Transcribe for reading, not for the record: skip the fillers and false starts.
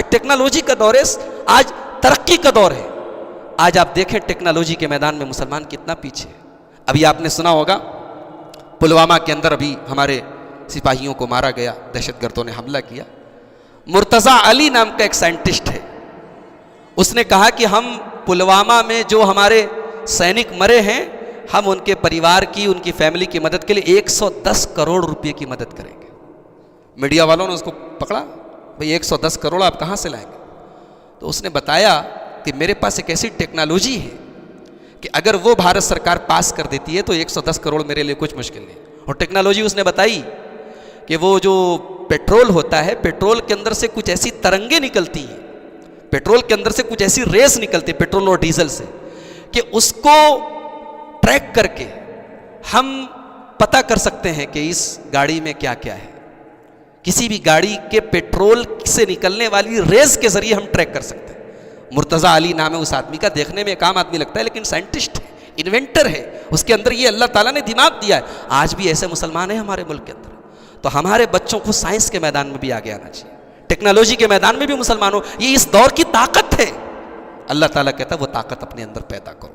Technology का दौर है, आज तरक्की का दौर है। आज आप देखें टेक्नोलॉजी के मैदान में मुसलमान कितना पीछे है। अभी आपने सुना होगा पुलवामा के अंदर अभी हमारे सिपाहियों को मारा गया, दहशतगर्दों ने हमला किया। मुर्तज़ा अली नाम का एक साइंटिस्ट है, उसने कहा कि हम पुलवामा में जो हमारे सैनिक मरे हैं, हम उनके परिवार की, उनकी फैमिली की मदद के लिए 110 करोड़ रुपए की मदद करेंगे। मीडिया वालों ने उसको पकड़ा, भाई 110 करोड़ आप कहाँ से लाएंगे? तो उसने बताया कि मेरे पास एक ऐसी टेक्नोलॉजी है कि अगर वो भारत सरकार पास कर देती है तो 110 करोड़ मेरे लिए कुछ मुश्किल नहीं। और टेक्नोलॉजी उसने बताई कि वो जो पेट्रोल होता है, पेट्रोल के अंदर से कुछ ऐसी तरंगे निकलती हैं, पेट्रोल के अंदर से कुछ ऐसी रेस निकलती है पेट्रोल और डीजल से, कि उसको ट्रैक करके हम पता कर सकते हैं कि इस गाड़ी में क्या क्या है। किसी भी गाड़ी के पेट्रोल से निकलने वाली रेस के जरिए हम ट्रैक कर सकते हैं। मुर्तज़ा अली नाम है उस आदमी का, देखने में एक आम आदमी लगता है लेकिन साइंटिस्ट है, इन्वेंटर है, उसके अंदर ये अल्लाह ताला ने दिमाग दिया है। आज भी ऐसे मुसलमान हैं हमारे मुल्क के अंदर। तो हमारे बच्चों को साइंस के मैदान में भी आगे आना चाहिए, टेक्नोलॉजी के मैदान में भी मुसलमानों, ये इस दौर की ताकत है। अल्लाह ताला कहता है वो ताकत अपने अंदर पैदा करो।